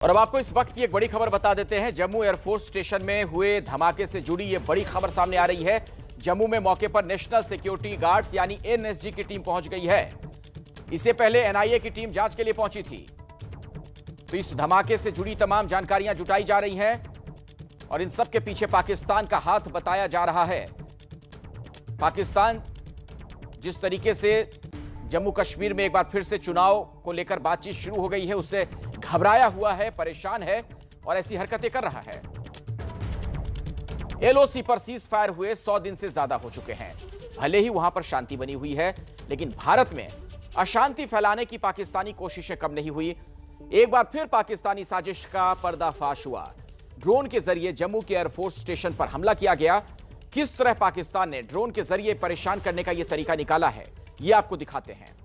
और अब आपको इस वक्त की एक बड़ी खबर बता देते हैं। जम्मू एयरफोर्स स्टेशन में हुए धमाके से जुड़ी ये बड़ी खबर सामने आ रही है। जम्मू में मौके पर नेशनल सिक्योरिटी गार्ड्स यानी एनएसजी की टीम पहुंच गई है। इससे पहले एनआईए की टीम जांच के लिए पहुंची थी। तो इस धमाके से जुड़ी तमाम जानकारियां जुटाई जा रही हैं और इन सब के पीछे पाकिस्तान का हाथ बताया जा रहा है। पाकिस्तान जिस तरीके से जम्मू कश्मीर में एक बार फिर से चुनाव को लेकर बातचीत शुरू हो गई है, उससे घबराया हुआ है, परेशान है और ऐसी हरकतें कर रहा है। एलओसी पर सीज फायर हुए 100 दिन से ज्यादा हो चुके हैं। भले ही वहां पर शांति बनी हुई है, लेकिन भारत में अशांति फैलाने की पाकिस्तानी कोशिशें कम नहीं हुई। एक बार फिर पाकिस्तानी साजिश का पर्दाफाश हुआ। ड्रोन के जरिए जम्मू के एयरफोर्स स्टेशन पर हमला किया गया। किस तरह पाकिस्तान ने ड्रोन के जरिए परेशान करने का यह तरीका निकाला है, यह आपको दिखाते हैं।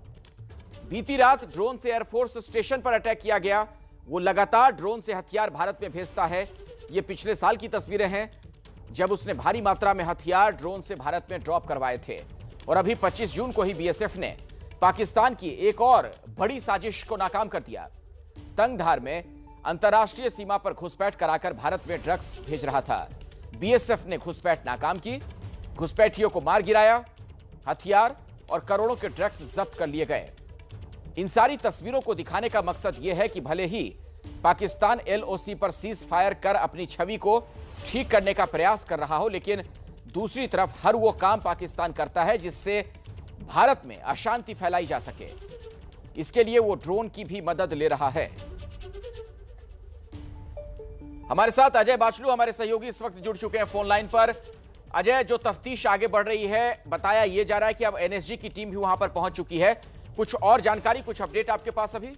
बीती रात ड्रोन से एयरफोर्स स्टेशन पर अटैक किया गया। वो लगातार ड्रोन से हथियार भारत में भेजता है। ये पिछले साल की तस्वीरें हैं, जब उसने भारी मात्रा में हथियार ड्रोन से भारत में ड्रॉप करवाए थे। और अभी 25 जून को ही बीएसएफ ने पाकिस्तान की एक और बड़ी साजिश को नाकाम कर दिया। तंगधार में अंतर्राष्ट्रीय सीमा पर घुसपैठ कराकर भारत में ड्रग्स भेज रहा था। बीएसएफ ने घुसपैठ नाकाम की, घुसपैठियों को मार गिराया, हथियार और करोड़ों के ड्रग्स जब्त कर लिए गए। इन सारी तस्वीरों को दिखाने का मकसद यह है कि भले ही पाकिस्तान एलओसी पर सीज फायर कर अपनी छवि को ठीक करने का प्रयास कर रहा हो, लेकिन दूसरी तरफ हर वो काम पाकिस्तान करता है जिससे भारत में अशांति फैलाई जा सके। इसके लिए वो ड्रोन की भी मदद ले रहा है। हमारे साथ अजय बाचलू हमारे सहयोगी इस वक्त जुड़ चुके हैं फोन लाइन पर। अजय, जो तफ्तीश आगे बढ़ रही है, बताया यह जा रहा है कि अब एनएसजी की टीम भी वहां पर पहुंच चुकी है। कुछ और जानकारी, कुछ अपडेट आपके पास अभी?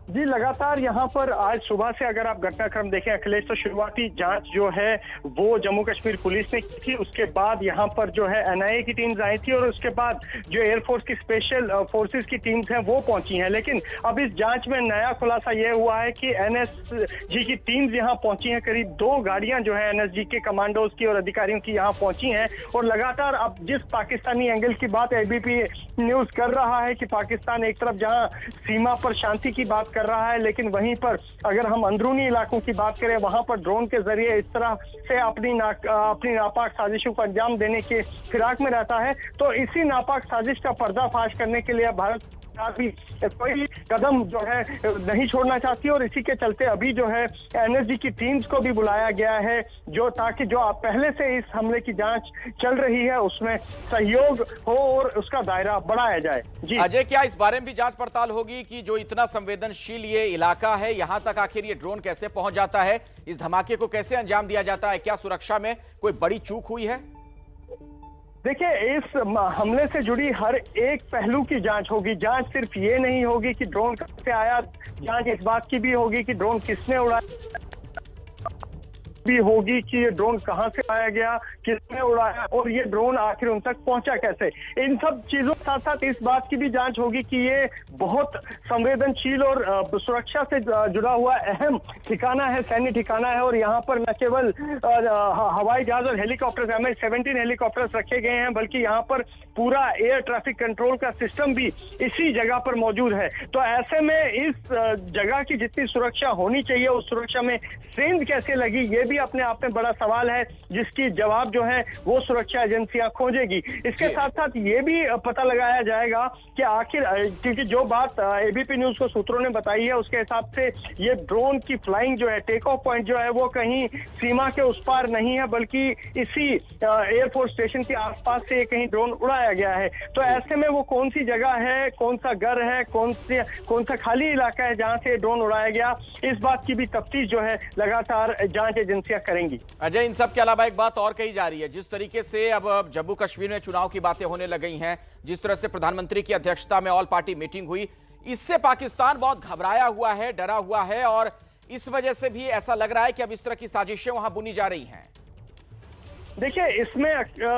जी, लगातार यहाँ पर आज सुबह से अगर आप घटनाक्रम देखें अखिलेश, तो शुरुआती जांच जो है वो जम्मू कश्मीर पुलिस ने की थी। उसके बाद यहाँ पर जो है एनआईए की टीम्स आई थी और उसके बाद जो एयरफोर्स की स्पेशल फोर्सेस की टीम्स हैं वो पहुंची हैं। लेकिन अब इस जांच में नया खुलासा ये हुआ है कि एनएसजी की टीम्स यहाँ पहुंची हैं। करीब 2 गाड़ियां जो है एनएसजी के कमांडोज की और अधिकारियों की यहाँ पहुंची हैं। और लगातार अब जिस पाकिस्तानी एंगल की बात एबीपी न्यूज कर रहा है कि पाकिस्तान एक तरफ जहाँ सीमा पर शांति की बात कर रहा है, लेकिन वहीं पर अगर हम अंदरूनी इलाकों की बात करें, वहां पर ड्रोन के जरिए इस तरह से अपनी नापाक साजिशों को अंजाम देने के फिराक में रहता है। तो इसी नापाक साजिश का पर्दाफाश करने के लिए भारत भी कोई कदम जो है नहीं छोड़ना चाहती और इसी के चलते अभी जो है एनएसजी की टीम्स को भी बुलाया गया है, जो ताकि जो पहले से इस हमले की जांच चल रही है उसमें सहयोग हो और उसका दायरा बढ़ाया जाए। जी अजय, क्या इस बारे में भी जांच पड़ताल होगी कि जो इतना संवेदनशील ये इलाका है, यहां तक आखिर ये ड्रोन कैसे पहुंच जाता है, इस धमाके को कैसे अंजाम दिया जाता है? क्या सुरक्षा में कोई बड़ी चूक हुई है? देखिए, इस हमले से जुड़ी हर एक पहलू की जांच होगी। जांच सिर्फ ये नहीं होगी कि ड्रोन कहां से आया, जांच इस बात की भी होगी कि ड्रोन किसने उड़ाया, भी होगी कि ये ड्रोन कहां से आया गया, किसने उड़ाया और ये ड्रोन आखिर उन तक पहुंचा कैसे। इन सब चीजों के साथ साथ इस बात की भी जांच होगी कि ये बहुत संवेदनशील और सुरक्षा से जुड़ा हुआ अहम ठिकाना है, सैन्य ठिकाना है। और यहाँ पर न केवल हवाई जहाज और हेलीकॉप्टर MH-17 हेलीकॉप्टर्स रखे गए हैं, बल्कि यहाँ पर पूरा एयर ट्रैफिक कंट्रोल का सिस्टम भी इसी जगह पर मौजूद है। तो ऐसे में इस जगह की जितनी सुरक्षा होनी चाहिए, उस सुरक्षा में सेंध कैसे लगी, ये भी अपने आप में बड़ा सवाल है, जिसकी जवाब जो है वो सुरक्षा एजेंसियां खोजेगी। इसके साथ साथ ये भी पता लगाया जाएगा कि आखिर, क्योंकि जो बात एबीपी न्यूज को सूत्रों ने बताई है उसके हिसाब से ये ड्रोन की फ्लाइंग जो है, टेक ऑफ पॉइंट जो है वो कहीं सीमा के उस पार नहीं है, बल्कि इसी एयरफोर्स स्टेशन के आसपास से कहीं ड्रोन उड़ाया गया है। तो ऐसे में वो कौन सी जगह है, कौन सा घर है, कौन सा खाली इलाका है जहां से ड्रोन उड़ाया गया, इस बात की भी तफ्तीश जो है लगातार जांच एजेंसियां करेंगी। अजय, इन सब के अलावा एक बात और कही जा रही है, जिस तरीके से अब जम्मू कश्मीर में चुनाव की बातें होने लग गई हैं, जिस तरह से प्रधानमंत्री की अध्यक्षता में ऑल पार्टी मीटिंग हुई, इससे पाकिस्तान बहुत घबराया हुआ है, डरा हुआ है और इस वजह से भी ऐसा लग रहा है कि अब इस तरह की साजिशें वहां बुनी जा रही हैं। देखिए, इसमें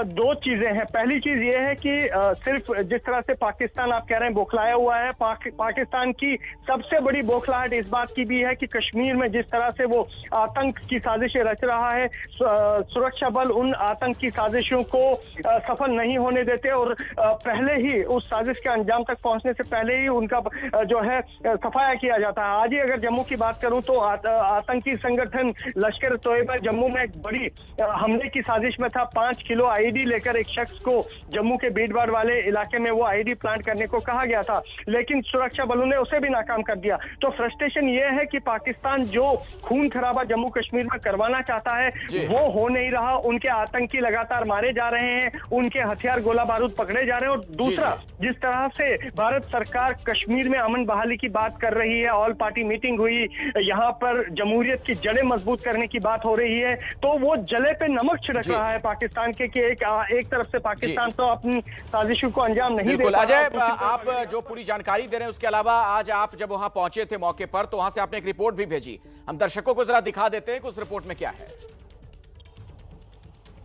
दो चीजें हैं। पहली चीज ये है कि सिर्फ जिस तरह से पाकिस्तान आप कह रहे हैं बौखलाया हुआ है, पाकिस्तान की सबसे बड़ी बौखलाहट इस बात की भी है कि कश्मीर में जिस तरह से वो आतंक की साजिशें रच रहा है, सुरक्षा बल उन आतंक की साजिशों को सफल नहीं होने देते और पहले ही उस साजिश के अंजाम तक पहुंचने से पहले ही उनका जो है सफाया किया जाता है। आज ही अगर जम्मू की बात करूं तो आतंकी संगठन लश्कर तोयबा जम्मू में एक बड़ी हमले की साजिश में था। 5 किलो आईडी लेकर एक शख्स को जम्मू के भीड़भाड़ वाले इलाके में वो आईडी प्लांट करने को कहा गया था, लेकिन सुरक्षा बलों ने उसे भी नाकाम कर दिया। तो फ्रस्ट्रेशन ये है कि पाकिस्तान जो खून खराबा जम्मू कश्मीर में करवाना चाहता है वो हो नहीं रहा। उनके आतंकी लगातार मारे जा रहे हैं, उनके हथियार गोला बारूद पकड़े जा रहे हैं। और दूसरा, जिस तरह से भारत सरकार कश्मीर में अमन बहाली की बात कर रही है, ऑल पार्टी मीटिंग हुई, यहाँ पर जमहूरियत की जड़ें मजबूत करने की बात हो रही है, तो वो जले पे नमक छिड़क रहा है पाकिस्तान के कि एक तरफ से पाकिस्तान तो अपनी साजिशों को अंजाम नहीं दे पा रहा। अजय, आप जो पूरी जानकारी दे रहे हैं उसके अलावा आज आप जब वहां पहुंचे थे मौके पर तो वहां से आपने एक रिपोर्ट भी भेजी, हम दर्शकों को जरा दिखा देते हैं कि उस रिपोर्ट में क्या है।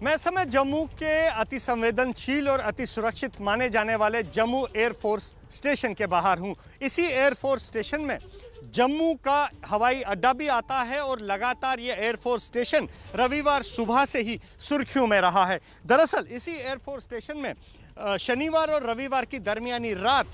मैं इस समय जम्मू के अति संवेदनशील और अति सुरक्षित माने जाने वाले जम्मू एयरफोर्स स्टेशन के बाहर हूं। इसी एयरफोर्स स्टेशन में जम्मू का हवाई अड्डा भी आता है और लगातार ये एयरफोर्स स्टेशन रविवार सुबह से ही सुर्खियों में रहा है। दरअसल इसी एयरफोर्स स्टेशन में शनिवार और रविवार की दरमियानी रात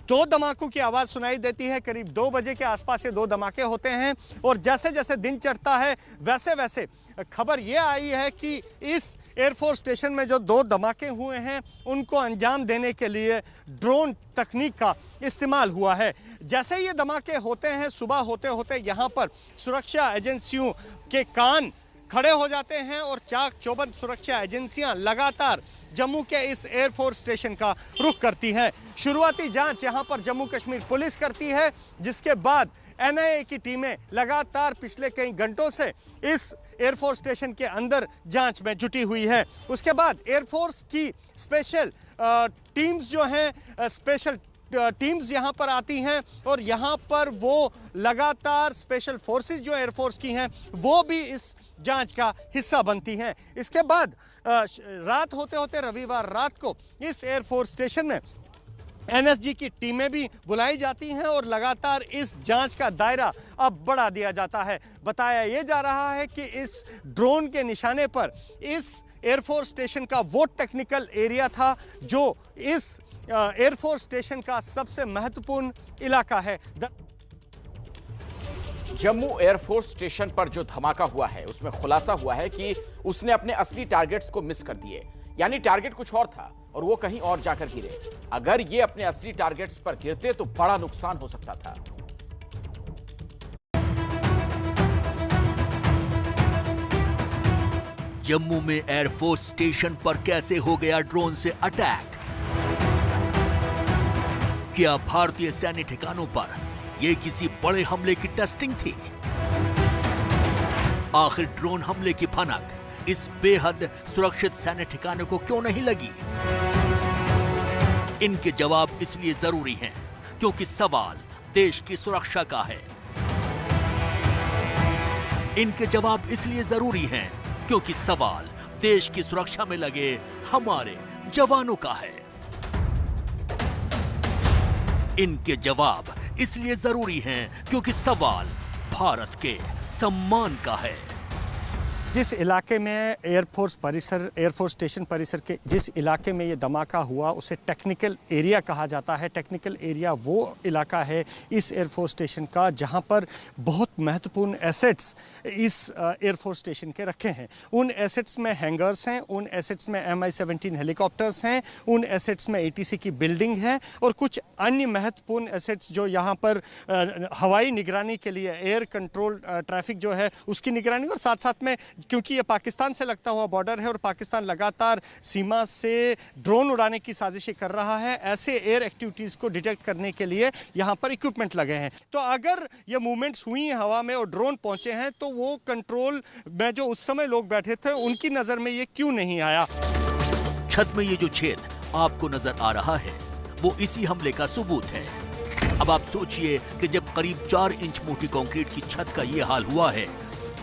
2 धमाकों की आवाज़ सुनाई देती है। करीब 2 बजे के आसपास ये 2 धमाके होते हैं और जैसे जैसे दिन चढ़ता है वैसे वैसे खबर ये आई है कि इस एयरफोर्स स्टेशन में जो 2 धमाके हुए हैं उनको अंजाम देने के लिए ड्रोन तकनीक का इस्तेमाल हुआ है। जैसे ये धमाके होते हैं, सुबह होते होते यहाँ पर सुरक्षा एजेंसियों के कान खड़े हो जाते हैं और चाक चौबंद सुरक्षा एजेंसियां लगातार जम्मू के इस एयरफोर्स स्टेशन का रुख करती हैं। शुरुआती जांच यहां पर जम्मू कश्मीर पुलिस करती है, जिसके बाद एनआईए की टीमें लगातार पिछले कई घंटों से इस एयरफोर्स स्टेशन के अंदर जांच में जुटी हुई है। उसके बाद एयरफोर्स की स्पेशल टीम्स जो हैं, स्पेशल टीम्स यहाँ पर आती हैं और यहाँ पर वो लगातार स्पेशल फोर्सेस जो एयरफोर्स की हैं वो भी इस जांच का हिस्सा बनती हैं। इसके बाद रात होते होते रविवार रात को इस एयरफोर्स स्टेशन में एनएसजी की टीमें भी बुलाई जाती हैं और लगातार इस जांच का दायरा अब बढ़ा दिया जाता है। बताया ये जा रहा है कि इस ड्रोन के निशाने पर इस एयरफोर्स स्टेशन का वो टेक्निकल एरिया था जो इस एयरफोर्स स्टेशन का सबसे महत्वपूर्ण इलाका है। जम्मू एयरफोर्स स्टेशन पर जो धमाका हुआ है उसमें खुलासा हुआ है कि उसने अपने असली टारगेट्स को मिस कर दिए, यानी टारगेट कुछ और था और वो कहीं और जाकर गिरे। अगर ये अपने असली टारगेट्स पर गिरते तो बड़ा नुकसान हो सकता था। जम्मू में एयरफोर्स स्टेशन पर कैसे हो गया ड्रोन से अटैक? क्या भारतीय सैन्य ठिकानों पर यह किसी बड़े हमले की टेस्टिंग थी? आखिर ड्रोन हमले की भनक इस बेहद सुरक्षित सैन्य ठिकानों को क्यों नहीं लगी? इनके जवाब इसलिए जरूरी हैं क्योंकि सवाल देश की सुरक्षा का है। इनके जवाब इसलिए जरूरी हैं क्योंकि सवाल देश की सुरक्षा में लगे हमारे जवानों का है। इनके जवाब इसलिए जरूरी हैं क्योंकि सवाल भारत के सम्मान का है। जिस इलाके में एयरफोर्स स्टेशन परिसर के जिस इलाके में ये धमाका हुआ उसे टेक्निकल एरिया कहा जाता है। टेक्निकल एरिया वो इलाका है इस एयरफोर्स स्टेशन का जहां पर बहुत महत्वपूर्ण एसेट्स इस एयरफोर्स स्टेशन के रखे हैं। उन एसेट्स में हैंगर्स हैं, उन एसेट्स में MI-17 हेलीकॉप्टर्स हैं, उन एसेट्स में ATC की बिल्डिंग है और कुछ अन्य महत्वपूर्ण एसेट्स जो यहाँ पर हवाई निगरानी के लिए एयर कंट्रोल ट्रैफिक जो है उसकी निगरानी, और साथ साथ में क्योंकि ये पाकिस्तान से लगता हुआ बॉर्डर है और पाकिस्तान लगातार सीमा से ड्रोन उड़ाने की साजिशें कर रहा है, ऐसे एयर एक्टिविटीज़ को डिटेक्ट करने के लिए यहाँ पर इक्विपमेंट लगे हैं। तो अगर ये मूवमेंट्स हुई हैं हवा में और ड्रोन पहुँचे हैं तो वो कंट्रोल में जो उस समय लोग बैठे थे उनकी नज़र में ये क्यों नहीं आया? छत में ये जो छेद आपको नजर आ रहा है वो इसी हमले का सबूत है। अब आप सोचिए कि जब करीब 4 इंच मोटी कंक्रीट की छत का ये हाल हुआ है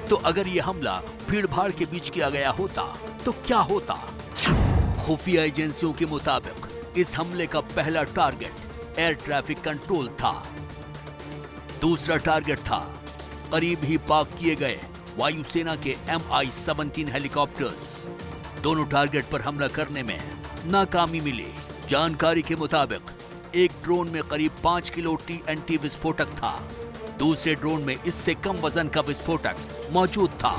तो अगर ये हमला भीड़ भाड़ के बीच किया गया होता तो क्या होता? खुफिया एजेंसियों के मुताबिक इस हमले का पहला टारगेट एयर ट्रैफिक कंट्रोल था। दूसरा टारगेट था करीब ही पार्क किए गए वायुसेना के MI-17 हेलीकॉप्टर्स। दोनों टारगेट पर हमला करने में नाकामी मिली। जानकारी के मुताबिक एक ड्रोन में करीब 5 किलो TNT विस्फोटक था, दूसरे ड्रोन में इससे कम वजन का विस्फोटक मौजूद था।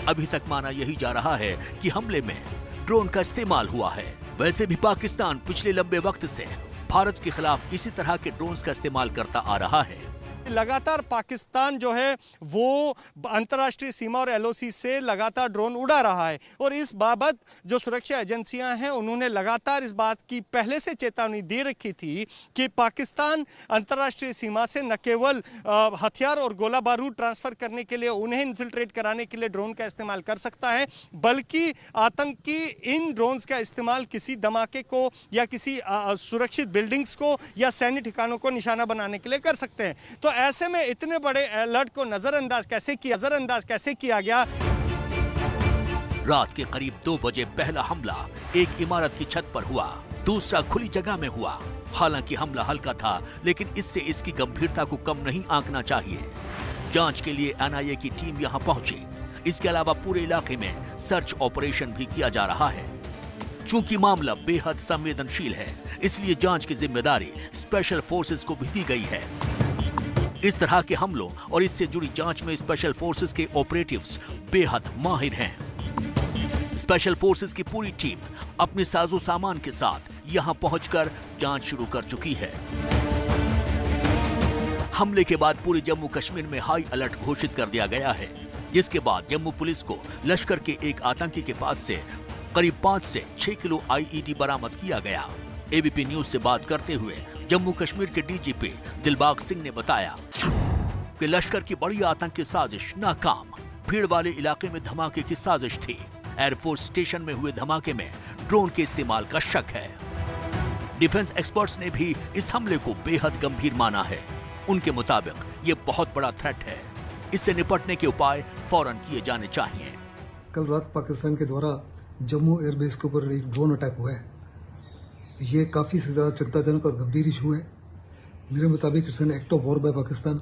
अभी तक माना यही जा रहा है कि हमले में ड्रोन का इस्तेमाल हुआ है। वैसे भी पाकिस्तान पिछले लंबे वक्त से भारत के खिलाफ इसी तरह के ड्रोन्स का इस्तेमाल करता आ रहा है। लगातार पाकिस्तान जो है वो अंतर्राष्ट्रीय सीमा और LOC से लगातार ड्रोन उड़ा रहा है और इस बाबत जो सुरक्षा एजेंसियां हैं उन्होंने लगातार इस बात की पहले से चेतावनी दे रखी थी कि पाकिस्तान अंतर्राष्ट्रीय सीमा से न केवल हथियार और गोला बारूद ट्रांसफर करने के लिए, उन्हें इन्फिल्ट्रेट कराने के लिए ड्रोन का इस्तेमाल कर सकता है, बल्कि आतंकी इन ड्रोन्स का इस्तेमाल किसी धमाके को या किसी सुरक्षित बिल्डिंग्स को या सैन्य ठिकानों को निशाना बनाने के लिए कर सकते हैं। तो ऐसे में इतने बड़े अलर्ट को नजरअंदाज कैसे किया गया? रात के करीब 2 बजे पहला हमला एक इमारत की छत पर हुआ, दूसरा खुली जगह में हुआ। हालांकि हमला हल्का था, लेकिन इससे इसकी गंभीरता को कम नहीं आंकना चाहिए। जांच के लिए NIA की टीम यहां पहुंची। इसके अलावा पूरे इलाके में सर्च ऑपरेशन भी किया जा रहा है। चूंकि मामला बेहद संवेदनशील है, इसलिए जांच की जिम्मेदारी स्पेशल फोर्सेस को भी दी गई है। इस तरह के हमलों और इससे जुड़ी जांच में स्पेशल फोर्सेस के ऑपरेटिव्स बेहद माहिर हैं। स्पेशल फोर्सेस की पूरी टीम अपने साजो सामान के साथ यहां पहुंचकर जांच शुरू कर चुकी है। हमले के बाद पूरे जम्मू कश्मीर में हाई अलर्ट घोषित कर दिया गया है, जिसके बाद जम्मू पुलिस को लश्कर के एक आतंकी के पास से करीब 5 से 6 किलो IED बरामद किया गया। ABP न्यूज से बात करते हुए जम्मू कश्मीर के DGP दिलबाग सिंह ने बताया कि लश्कर की बड़ी आतंकी साजिश नाकाम। भीड़ वाले इलाके में धमाके की साजिश थी। एयरफोर्स स्टेशन में हुए धमाके में ड्रोन के इस्तेमाल का शक है। डिफेंस एक्सपर्ट्स ने भी इस हमले को बेहद गंभीर माना है। उनके मुताबिक ये बहुत बड़ा थ्रेट है। इससे निपटने के उपाय फौरन किए जाने चाहिए। कल रात पाकिस्तान के द्वारा जम्मू एयरबेस के ऊपर एक ड्रोन अटैक हुआ है। ये काफ़ी से ज़्यादा चिंताजनक और गंभीर इशू है। मेरे मुताबिक it's an act of war by Pakistan.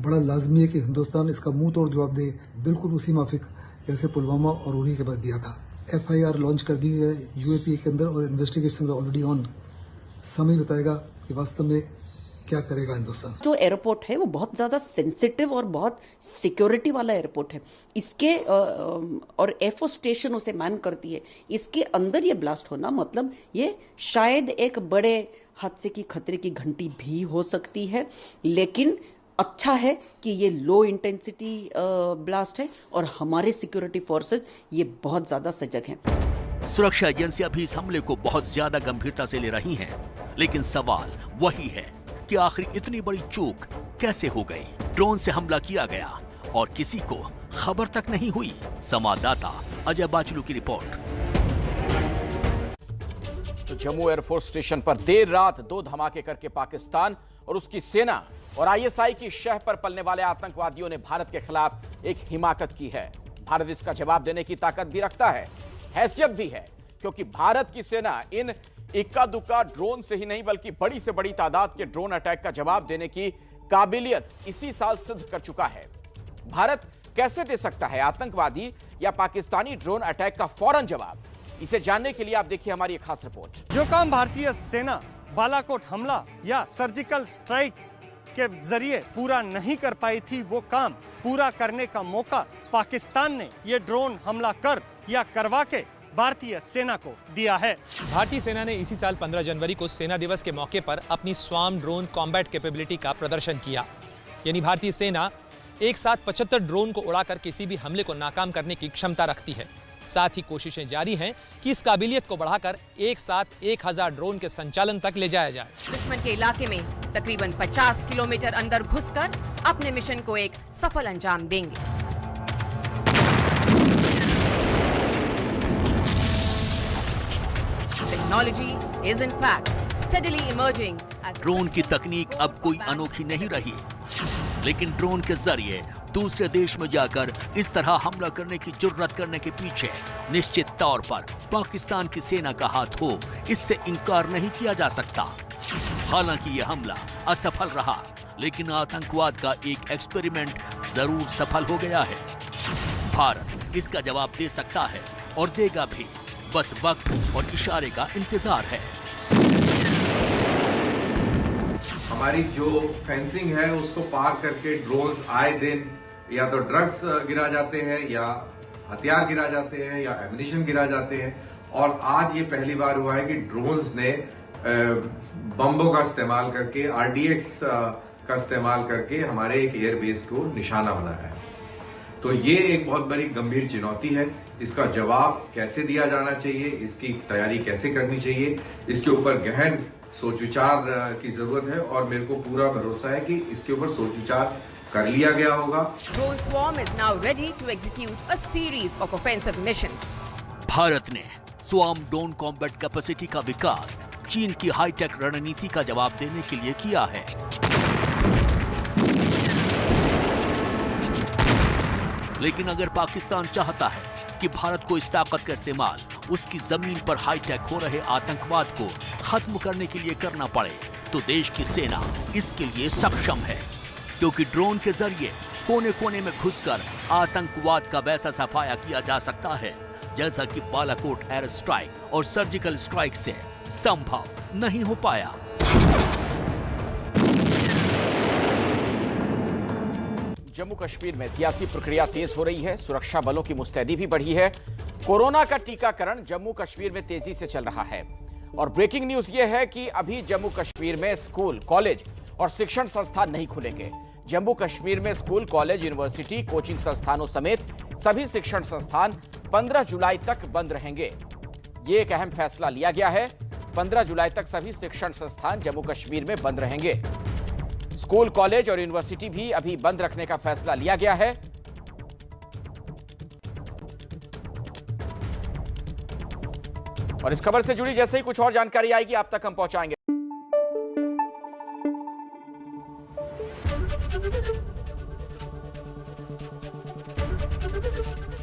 बड़ा लाजमी है कि हिंदुस्तान इसका मुंह तोड़ जवाब दे, बिल्कुल उसी माफिक जैसे पुलवामा और उरी के बाद दिया था। FIR लॉन्च कर दी है UAP के अंदर और इन्वेस्टिगेशन ऑलरेडी ऑन। समय बताएगा कि वास्तव में क्या करेगा हिंदुस्तान। जो एयरपोर्ट है वो बहुत ज़्यादा सेंसिटिव और बहुत सिक्योरिटी वाला एयरपोर्ट है। इसके और एफओ स्टेशन उसे मैन करती है। इसके अंदर ये ब्लास्ट होना मतलब ये शायद एक बड़े हादसे की खतरे की घंटी भी हो सकती है, लेकिन अच्छा है कि ये लो इंटेंसिटी ब्लास्ट है और हमारे सिक्योरिटी फोर्सेस ये बहुत ज़्यादा सजग हैं। सुरक्षा एजेंसियां भी इस हमले को बहुत ज्यादा गंभीरता से ले रही हैं, लेकिन सवाल वही है कि आखिर इतनी बड़ी चूक कैसे हो गई? ड्रोन से हमला किया गया और किसी को खबर तक नहीं हुई। संवाददाता अजय बाचलू की रिपोर्ट। तो जम्मू एयरफोर्स स्टेशन पर देर रात 2 धमाके करके पाकिस्तान और उसकी सेना और ISI की शह पर पलने वाले आतंकवादियों ने भारत के खिलाफ एक हिमाकत की है। भारत इसका जवाब देने की ताकत भी रखता है, हैसियत भी है, क्योंकि भारत की सेना इन इक्का दुक्का ड्रोन से ही नहीं बल्कि बड़ी से बड़ी तादाद के ड्रोन अटैक का जवाब देने की काबिलियत इसी साल सिद्ध कर चुका है। भारत कैसे दे सकता है आतंकवादी या पाकिस्तानी ड्रोन अटैक का फौरन जवाब? इसे जानने के लिए आप देखिए हमारी एक खास रिपोर्ट। जो काम भारतीय सेना बालाकोट हमला या सर्जिकल स्ट्राइक के जरिए पूरा नहीं कर पाई थी, वो काम पूरा करने का मौका पाकिस्तान ने ये ड्रोन हमला कर या करवा के भारतीय सेना को दिया है। भारतीय सेना ने इसी साल 15 जनवरी को सेना दिवस के मौके पर अपनी स्वार्म ड्रोन कॉम्बैट कैपेबिलिटी का प्रदर्शन किया। यानी भारतीय सेना एक साथ 75 ड्रोन को उड़ाकर किसी भी हमले को नाकाम करने की क्षमता रखती है। साथ ही कोशिशें जारी हैं कि इस काबिलियत को बढ़ाकर एक साथ 1000 ड्रोन के संचालन तक ले जाया जाए। दुश्मन के इलाके में तकरीबन 50 किलोमीटर अंदर घुसकर अपने मिशन को एक सफल अंजाम देंगे। Technology is in fact steadily emerging as drone की तकनीक अब कोई अनोखी नहीं रही, लेकिन ड्रोन के जरिए दूसरे देश में जाकर इस तरह हमला करने की जुर्रत करने के पीछे निश्चित तौर पर पाकिस्तान की सेना का हाथ हो, इससे इनकार नहीं किया जा सकता। हालांकि यह हमला असफल रहा, लेकिन आतंकवाद का एक एक्सपेरिमेंट जरूर सफल हो गया है। भारत इसका जवाब दे सकता है और देगा भी, बस वक्त और इशारे का इंतजार है। हमारी जो फेंसिंग है उसको पार करके ड्रोन्स आए दिन या तो ड्रग्स गिरा जाते हैं, या हथियार गिरा जाते हैं, या एमिनिशन गिरा जाते हैं। और आज ये पहली बार हुआ है कि ड्रोन्स ने बम्बों का इस्तेमाल करके, RDX का इस्तेमाल करके हमारे एक एयरबेस को निशाना बनाया है। तो ये एक बहुत बड़ी गंभीर चुनौती है। इसका जवाब कैसे दिया जाना चाहिए, इसकी तैयारी कैसे करनी चाहिए, इसके ऊपर गहन सोच विचार की जरूरत है और मेरे को पूरा भरोसा है कि इसके ऊपर सोच विचार कर लिया गया होगा। Drone swarm is now ready to execute a series of offensive missions. Bharat ने स्वार्म ड्रोन कॉम्बैट कैपेसिटी का विकास चीन की हाईटेक रणनीति का जवाब देने के लिए किया है। लेकिन अगर पाकिस्तान चाहता है कि भारत को इस ताकत का इस्तेमाल उसकी जमीन पर हाईटेक हो रहे आतंकवाद को खत्म करने के लिए करना पड़े, तो देश की सेना इसके लिए सक्षम है, क्योंकि ड्रोन के जरिए कोने कोने में घुसकर आतंकवाद का वैसा सफाया किया जा सकता है जैसा कि बालाकोट एयर स्ट्राइक और सर्जिकल स्ट्राइक से संभव नहीं हो पाया। जम्मू कश्मीर में सियासी प्रक्रिया तेज हो रही है, सुरक्षा बलों की मुस्तैदी भी बढ़ी है। कोरोना का टीकाकरण जम्मू कश्मीर में तेजी से चल रहा है और ब्रेकिंग न्यूज यह है कि अभी जम्मू कश्मीर में स्कूल, कॉलेज और शिक्षण संस्थान नहीं खुलेंगे। जम्मू कश्मीर में स्कूल, कॉलेज, यूनिवर्सिटी, कोचिंग संस्थानों समेत सभी शिक्षण संस्थान 15 जुलाई तक बंद रहेंगे। ये एक अहम फैसला लिया गया है। 15 जुलाई तक सभी शिक्षण संस्थान जम्मू कश्मीर में बंद रहेंगे। स्कूल, कॉलेज और यूनिवर्सिटी भी अभी बंद रखने का फैसला लिया गया है। और इस खबर से जुड़ी जैसे ही कुछ और जानकारी आएगी आप तक हम पहुंचाएंगे।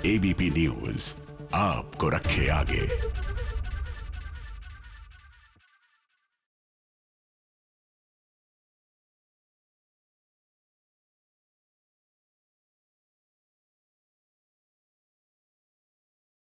ABP न्यूज आपको रखे आगे।